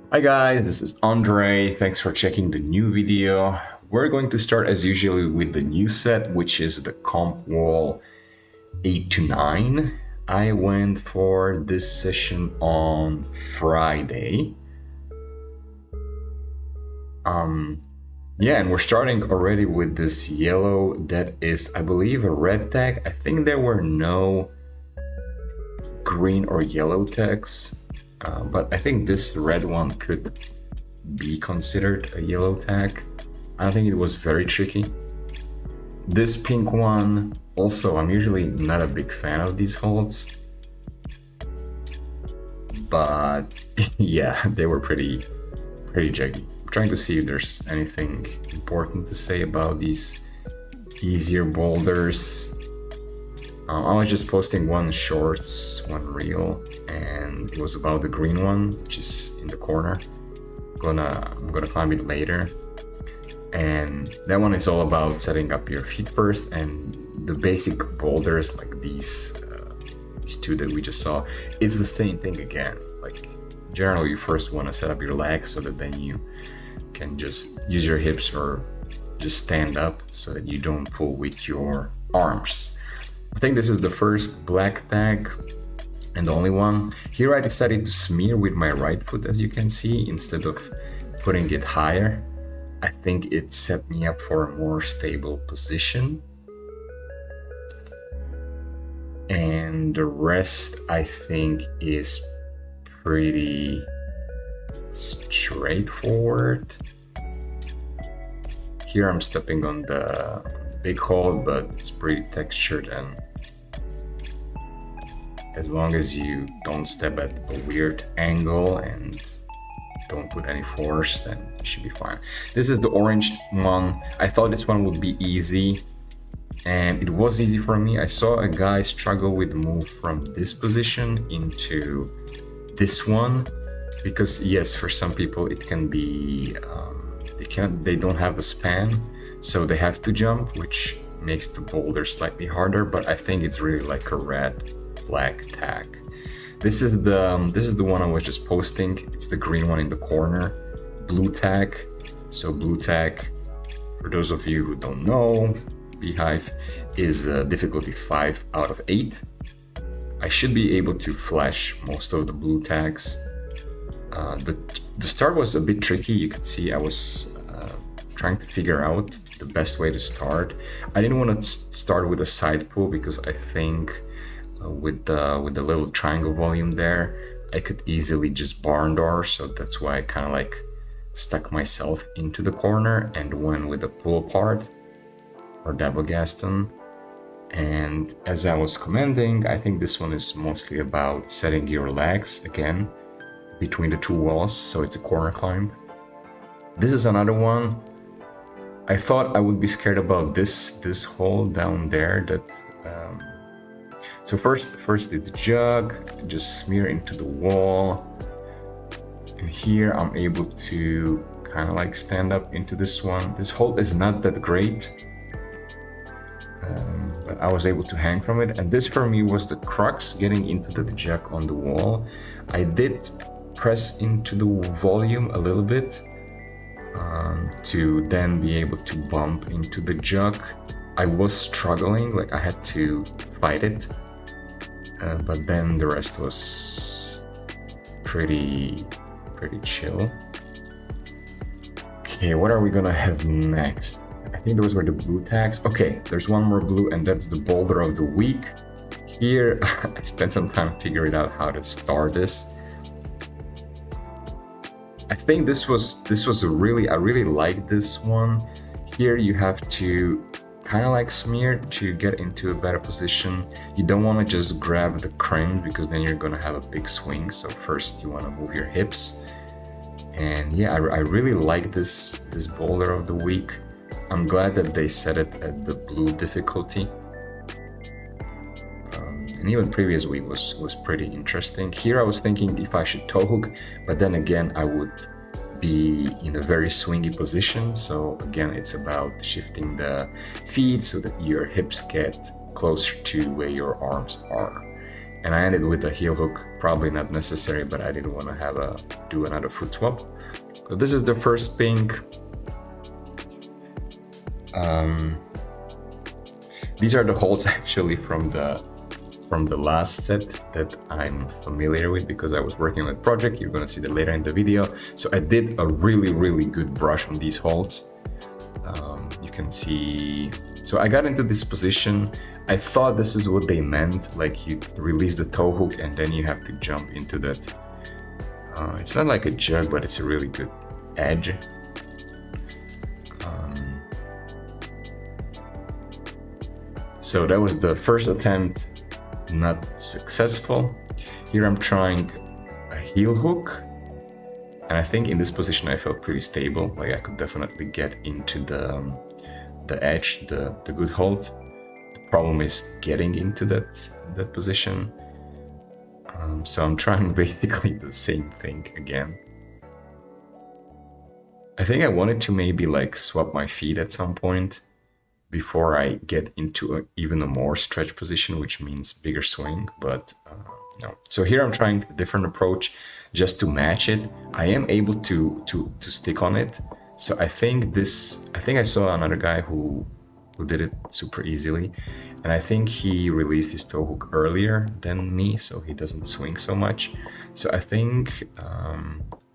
Hi guys, this is Andre. Thanks for checking the new video. We're going to start as usually with the new set, which is the comp wall 8 to 9. I went for this session on Friday. Yeah, and we're starting already with this yellow that is, I believe, a red tag. I think there were no green or yellow tags, but I think this red one could be considered a yellow tag. I think it was very tricky. This pink one, also, I'm usually not a big fan of these holds, but yeah, they were pretty jaggy. I'm trying to see if there's anything important to say about these easier boulders. I was just posting one shorts, one reel, and it was about the green one, which is in the corner. I'm gonna climb it later. And that one is all about setting up your feet first, and the basic boulders like these two that we just saw, it's the same thing again. Like generally you first want to set up your legs so that then you can just use your hips or just stand up so that you don't pull with your arms. I think this is the first black tag and the only one. Here I decided to smear with my right foot, as you can see, instead of putting it higher. I think it set me up for a more stable position. And the rest I think is pretty straightforward. Here I'm stepping on the big hole, but it's pretty textured, and as long as you don't step at a weird angle and don't put any force, then it should be fine. This is the orange one. I thought this one would be easy, and it was easy for me. I saw a guy struggle with the move from this position into this one, because yes, for some people it can be they don't have the span, so they have to jump, which makes the boulder slightly harder. But I think it's really like a red black tag. This is the one I was just posting. It's the green one in the corner, blue tag. So blue tag, for those of you who don't know, Beehive is difficulty 5 out of 8. I should be able to flash most of the blue tags. The start was a bit tricky. You can see I was trying to figure out the best way to start. I didn't want to start with a side pull because I think with the little triangle volume there, I could easily just barn door. So that's why I kind of like stuck myself into the corner and went with the pull part or double gaston. And as I was commenting, I think this one is mostly about setting your legs again between the two walls, so it's a corner climb. This is another one. I thought I would be scared about this hole down there. So first it's jug, just smear into the wall, and here I'm able to kind of like stand up into this one. This hole is not that great, but I was able to hang from it, and this for me was the crux, getting into the jug on the wall. I did press into the volume a little bit to then be able to bump into the jug. I was struggling, like I had to fight it, but then the rest was pretty chill. Okay, what are we gonna have next? I think those were the blue tags. Okay, there's one more blue, and that's the boulder of the week. Here I spent some time figuring out how to start this. I think this was I really like this one. Here you have to kind of like smear to get into a better position. You don't want to just grab the crimp because then you're gonna have a big swing. So first you want to move your hips. And yeah, I really like this boulder of the week. I'm glad that they set it at the blue difficulty. And even previous week was pretty interesting. Here I was thinking if I should toe hook, but then again I would be in a very swingy position. So again, it's about shifting the feet so that your hips get closer to where your arms are. And I ended with a heel hook, probably not necessary, but I didn't want to do another foot swap. So this is the first pink. These are the holds actually from the last set that I'm familiar with because I was working on a project. You're gonna see that later in the video. So I did a really good brush on these holds. You can see, so I got into this position. I thought this is what they meant, like you release the toe hook and then you have to jump into that. It's not like a jug, but it's a really good edge. So that was the first attempt, not successful. Here I'm trying a heel hook. And I think in this position I felt pretty stable, like I could definitely get into the edge, the good hold. The problem is getting into that position. So I'm trying basically the same thing again. I think I wanted to maybe like swap my feet at some point before I get into even a more stretch position, which means bigger swing, but no. So here I'm trying a different approach just to match it. I am able to stick on it. So I think I saw another guy who did it super easily, and I think he released his toe hook earlier than me, so he doesn't swing so much. So I think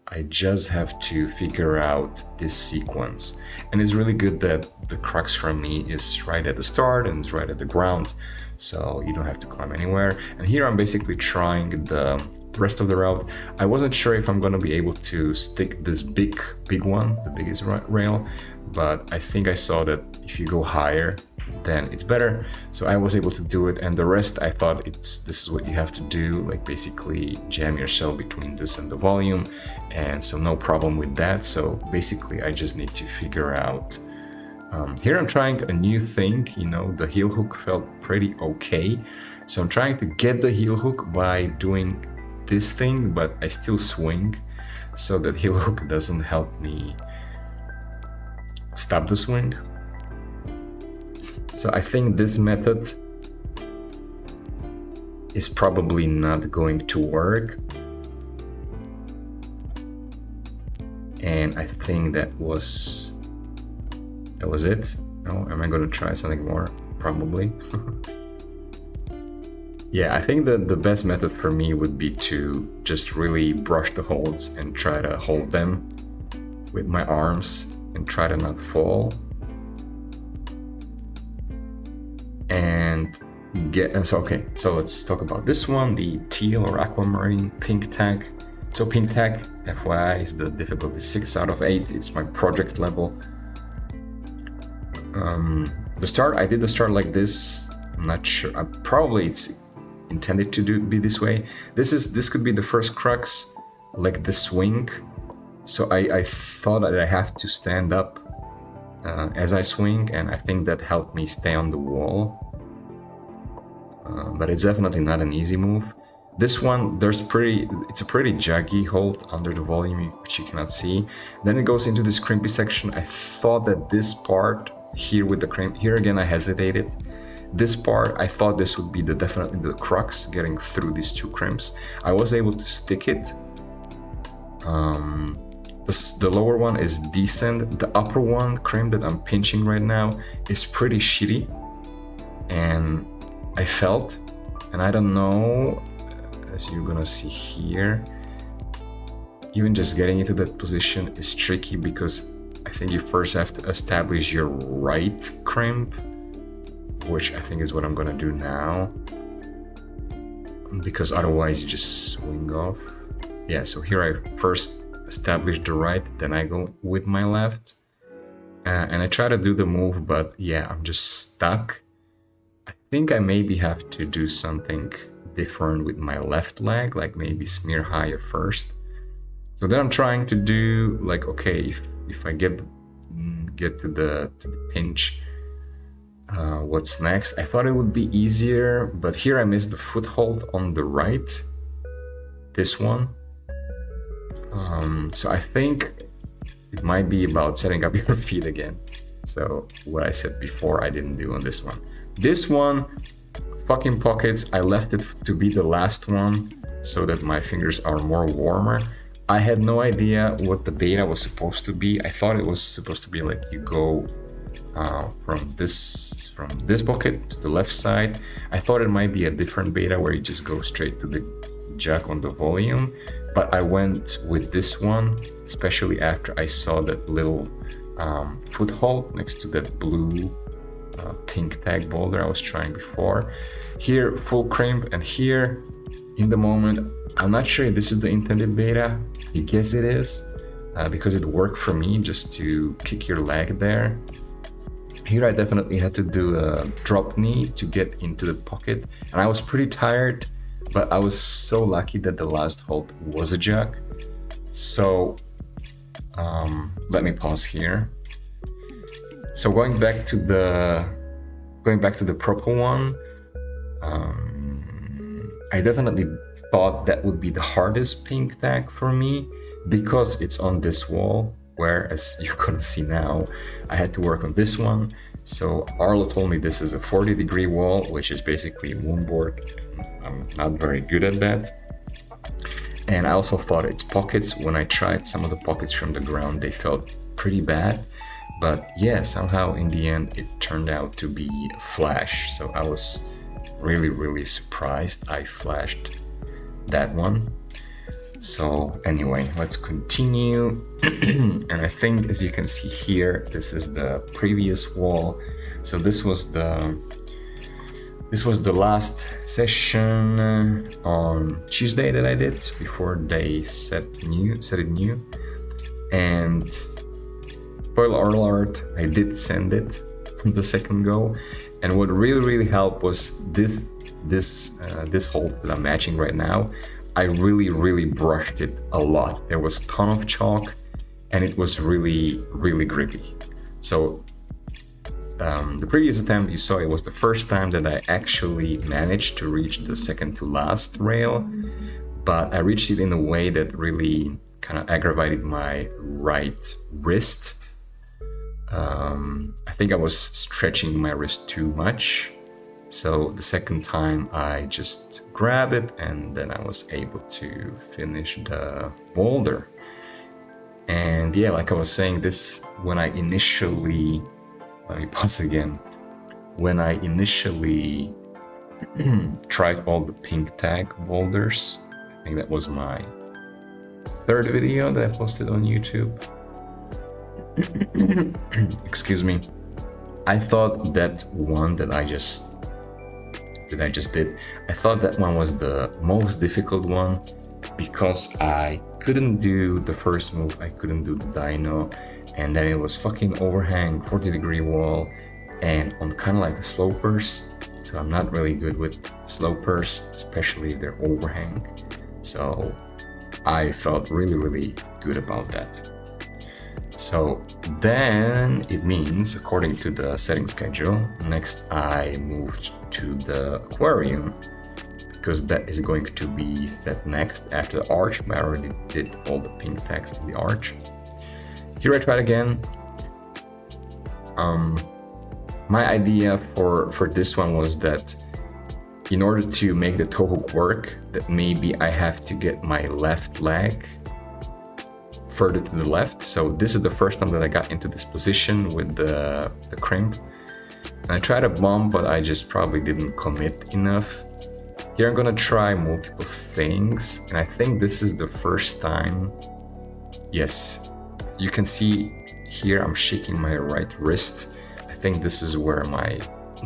I just have to figure out this sequence. And it's really good that the crux for me is right at the start and it's right at the ground, so you don't have to climb anywhere. And here I'm basically trying the rest of the route. I wasn't sure if I'm gonna be able to stick this big one, the biggest rail, but I think I saw that if you go higher, then it's better. So I was able to do it, and the rest I thought this is what you have to do, like basically jam yourself between this and the volume, and so no problem with that. So basically I just need to figure out, here I'm trying a new thing, you know, the heel hook felt pretty okay. So I'm trying to get the heel hook by doing this thing, but I still swing, so that heel hook doesn't help me stop the swing. So I think this method is probably not going to work. And I think that was it. No, am I going to try something more? Probably. Yeah, I think that the best method for me would be to just really brush the holds and try to hold them with my arms and try to not fall. And so let's talk about this one, the teal or aquamarine pink tag. So pink tag, FYI, is the difficulty 6 out of 8. It's my project level. I did the start like this. I'm not sure. Probably it's intended to be this way. This could be the first crux, like the swing. So I thought that I have to stand up as I swing, and I think that helped me stay on the wall. But it's definitely not an easy move. This one, it's a pretty jaggy hold under the volume, which you cannot see. Then it goes into this crimpy section. I thought that this part here with the crimp, here again I hesitated. This part, I thought this would be definitely the crux, getting through these two crimps. I was able to stick it. The lower one is decent. The upper one, crimp that I'm pinching right now, is pretty shitty. And I felt, and I don't know, as you're gonna see here, even just getting into that position is tricky because I think you first have to establish your right crimp, which I think is what I'm gonna do now, because otherwise you just swing off. Yeah, so here I first establish the right, then I go with my left, and I try to do the move, but yeah, I'm just stuck. I think I maybe have to do something different with my left leg, like maybe smear higher first. So then I'm trying to do like, okay, if I get to the pinch, what's next? I thought it would be easier, but here I missed the foothold on the right, this one. So I think it might be about setting up your feet again. So what I said before I didn't do on this one. This one fucking pockets. I left it to be the last one so that my fingers are more warmer. I had no idea what the beta was supposed to be. I thought it was supposed to be like you go from this pocket to the left side. I thought it might be a different beta where you just go straight to the jug on the volume, but I went with this one, especially after I saw that little foothold next to that blue pink tag boulder I was trying before. Here full crimp, and here in the moment I'm not sure if this is the intended beta. I guess it is, because it worked for me just to kick your leg there. Here I definitely had to do a drop knee to get into the pocket, and I was pretty tired, but I was so lucky that the last hold was a jug. So let me pause here. So going back to the purple one, I definitely thought that would be the hardest pink tag for me because it's on this wall, where, as you're gonna see now, I had to work on this one. So Arlo told me this is a 40-degree wall, which is basically one board. I'm not very good at that. And I also thought its pockets, when I tried some of the pockets from the ground, they felt pretty bad. But yeah, somehow in the end it turned out to be a flash. So I was really surprised I flashed that one. So anyway, let's continue. And I think, as you can see here, this is the previous wall. So this was the last session on Tuesday that I did before they set it new. And spoiler alert, I did send it the second go. And what really helped was this hold that I'm matching right now. I really brushed it a lot. There was a ton of chalk and it was really grippy. So the previous attempt, you saw it was the first time that I actually managed to reach the second to last rail, but I reached it in a way that really kind of aggravated my right wrist. I think I was stretching my wrist too much. So the second time I just grabbed it and then I was able to finish the boulder. And yeah, like I was saying, this, when I initially, let me pause again. When I initially tried all the pink tag boulders, I think that was my third video that I posted on YouTube. Excuse me. I thought that one that I just did, I thought that one was the most difficult one because I couldn't do the first move, I couldn't do the dyno, and then it was fucking overhang, 40-degree wall, and on kind of like the slopers, so I'm not really good with slopers, especially if they're overhang. So I felt really good about that. So then it means, according to the setting schedule, next I moved to the aquarium because that is going to be set next after the arch, but I already did all the pink tags in the arch. Here I tried again. My idea for this one was that in order to make the toe hook work, that maybe I have to get my left leg further to the left. So this is the first time that I got into this position with the crimp. And I tried a bump, but I just probably didn't commit enough. Here I'm gonna try multiple things, and I think this is the first time. Yes, you can see here I'm shaking my right wrist. I think this is where my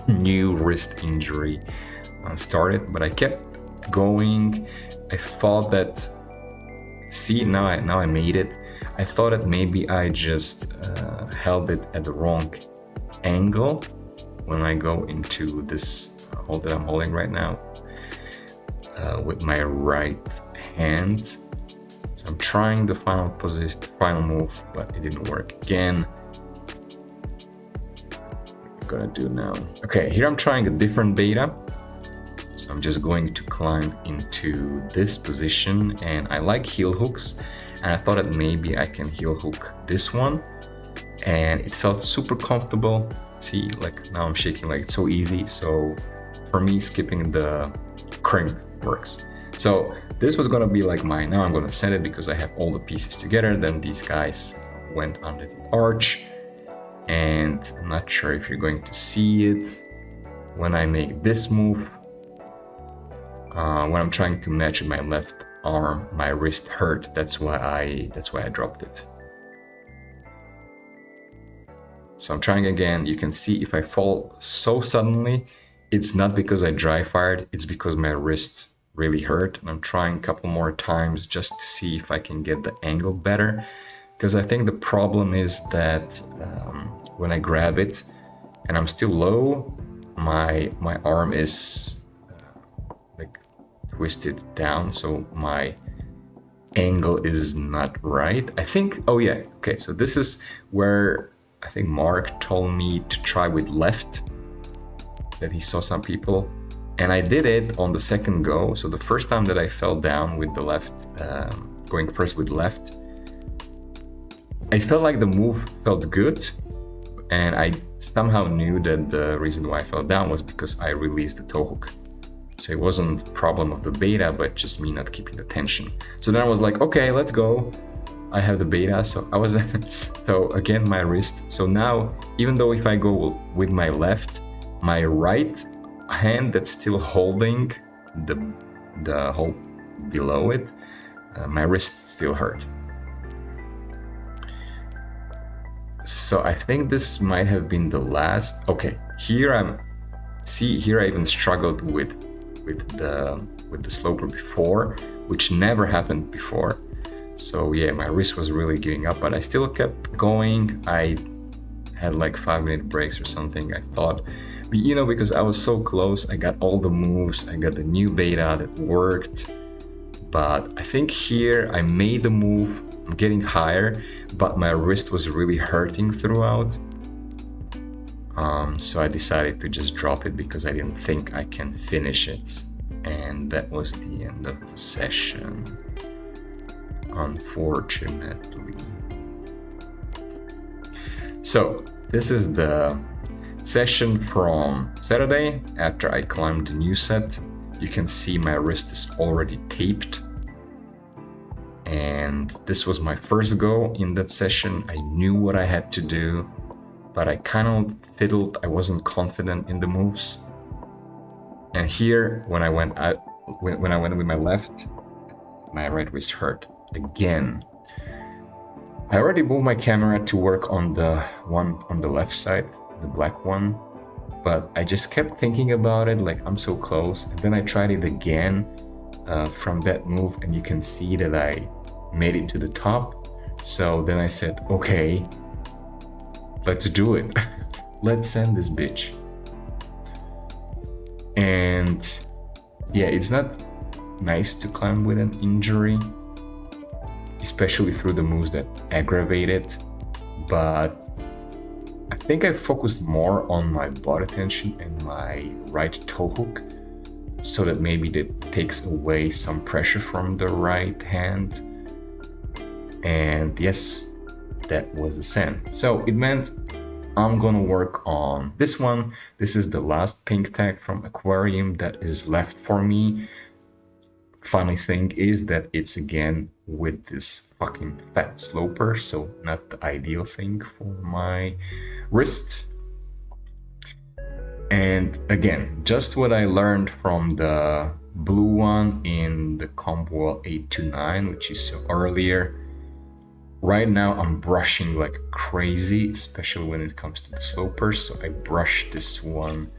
new wrist injury started, but I kept going. I thought that, see, now I made it. I thought that maybe I just held it at the wrong angle when I go into this hold that I'm holding right now with my right hand. So I'm trying the final move, but it didn't work again. What I'm gonna do now? Okay, here I'm trying a different beta. So I'm just going to climb into this position, and I like heel hooks, and I thought that maybe I can heel hook this one, and it felt super comfortable. See, like now I'm shaking like it's so easy. So for me, skipping the crimp works. So this was gonna be like mine. Now I'm gonna sand it because I have all the pieces together. Then these guys went under the arch, and I'm not sure if you're going to see it when I make this move. When I'm trying to match my left arm, my wrist hurt. That's why I dropped it. So I'm trying again. You can see if I fall so suddenly, it's not because I dry fired, it's because my wrist really hurt. And I'm trying a couple more times just to see if I can get the angle better. Because I think the problem is that when I grab it and I'm still low, my arm is like twisted down, so my angle is not right. I think, oh yeah, okay, so this is where I think Mark told me to try with left, that he saw some people, and I did it on the second go. So the first time that I fell down with the left, going first with left, I felt like the move felt good, and I somehow knew that the reason why I fell down was because I released the toe hook. So it wasn't a problem of the beta, but just me not keeping the tension. So then I was like, okay, let's go. I have the beta, so I was so again my wrist. So now, even though if I go with my left, my right hand that's still holding the hole below it, my wrist still hurt. So I think this might have been the last. Okay, here I even struggled with the sloper before, which never happened before. So yeah, my wrist was really giving up, but I still kept going. I had like 5-minute breaks or something, I thought. But you know, because I was so close, I got all the moves, I got the new beta that worked. But I think here I made the move, I'm getting higher, but my wrist was really hurting throughout. So I decided to just drop it because I didn't think I can finish it. And that was the end of the session, unfortunately. So this is the session from Saturday after I climbed the new set. You can see my wrist is already taped. And this was my first go in that session. I knew what I had to do, but I kind of fiddled. I wasn't confident in the moves. And here, when I went with my left, my right wrist hurt again. I already moved my camera to work on the one on the left side, the black one, but I just kept thinking about it, like I'm so close. And then I tried it again from that move, and you can see that I made it to the top. So then I said, okay, let's do it. Let's send this bitch. And yeah, it's not nice to climb with an injury, especially through the moves that aggravate it. But I think I focused more on my body tension and my right toe hook, so that maybe that takes away some pressure from the right hand. And yes, that was a send. So it meant I'm gonna work on this one. This is the last pink tag from Aquarium that is left for me. Funny thing is that it's again with this fucking fat sloper, so not the ideal thing for my wrist. And again, just what I learned from the blue one in the comp wall 829, which is earlier. Right now I'm brushing like crazy, especially when it comes to the slopers. So I brushed this one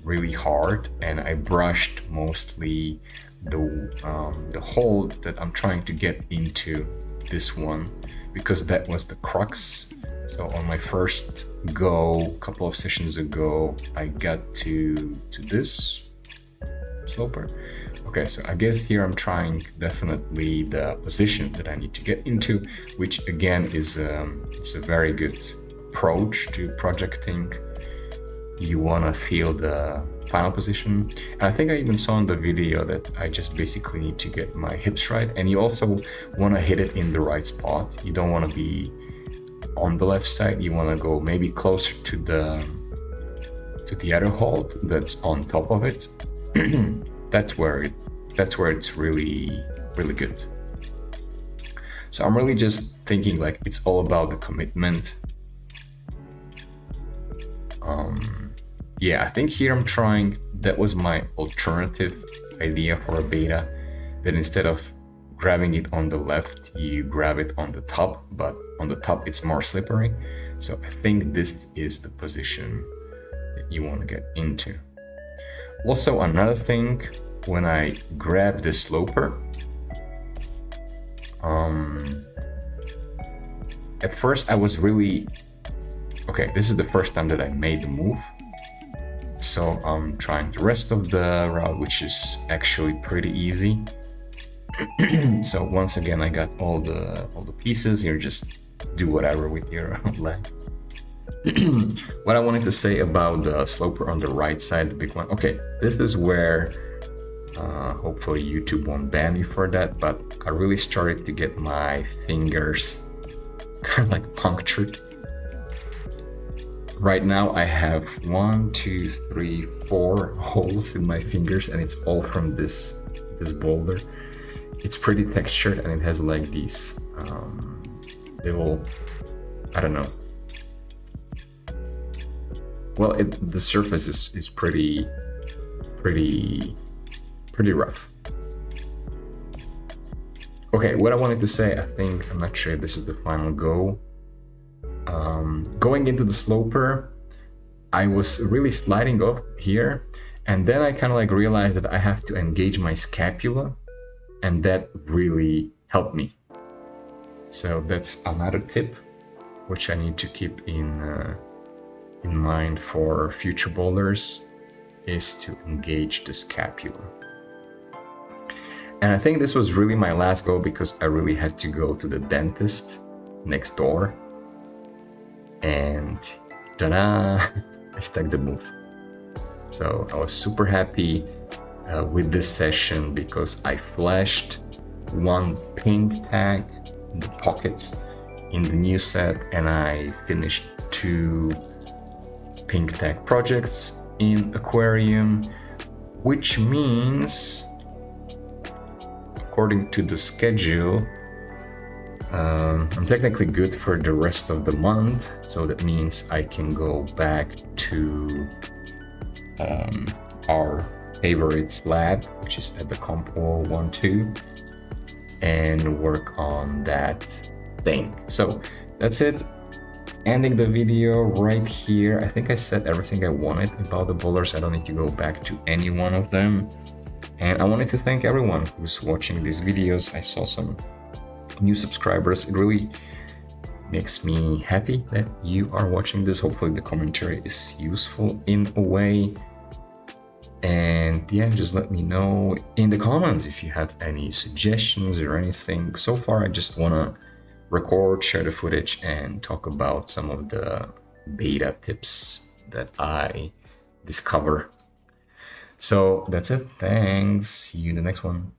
really hard, and I brushed mostly the hole that I'm trying to get into this one, because that was the crux. So on my first go, a couple of sessions ago, I got to this sloper. Okay, so I guess here I'm trying definitely the position that I need to get into, which again is it's a very good approach to projecting. You want to feel the final position. And I think I even saw in the video that I just basically need to get my hips right, and you also want to hit it in the right spot. You don't want to be on the left side, you want to go maybe closer to to the other hole that's on top of it, that's where it's really good. So I'm really just thinking like it's all about the commitment. Yeah, I think here I'm trying, that was my alternative idea for a beta, that instead of grabbing it on the left, you grab it on the top, but on the top it's more slippery. So I think this is the position that you want to get into. Also, another thing, when I grab the sloper, at first I was really, okay, this is the first time that I made the move. So I'm trying the rest of the route, which is actually pretty easy. So once again, I got all the pieces. You just do whatever with your leg. What I wanted to say about the sloper on the right side, the big one. Okay, this is where hopefully YouTube won't ban me for that, but I really started to get my fingers kind of like punctured. Right now I have 1, 2, 3, 4 holes in my fingers, and it's all from this boulder. It's pretty textured, and it has like these little, I don't know. Well, the surface is pretty rough. Okay, what I wanted to say, I think, I'm not sure if this is the final go. Going into the sloper, I was really sliding off here, and then I kind of like realized that I have to engage my scapula, and that really helped me. So that's another tip which I need to keep in mind for future boulders, is to engage the scapula. And I think this was really my last go, because I really had to go to the dentist next door, and ta-da, I stuck the move. So I was super happy with this session, because I flashed 1 pink tag in the pockets in the new set, and I finished 2 pink tag projects in aquarium, which means, according to the schedule, I'm technically good for the rest of the month. So that means I can go back to our favorite slab, which is at the Compo 1-2, and work on that thing. So that's it. Ending the video right here. I think I said everything I wanted about the boulders. I don't need to go back to any one of them. And I wanted to thank everyone who's watching these videos. I saw some new subscribers. It really makes me happy that you are watching this. Hopefully the commentary is useful in a way. And yeah, just let me know in the comments if you have any suggestions or anything. So far, I just want to record, share the footage, and talk about some of the beta tips that I discover. So that's it. Thanks. See you in the next one.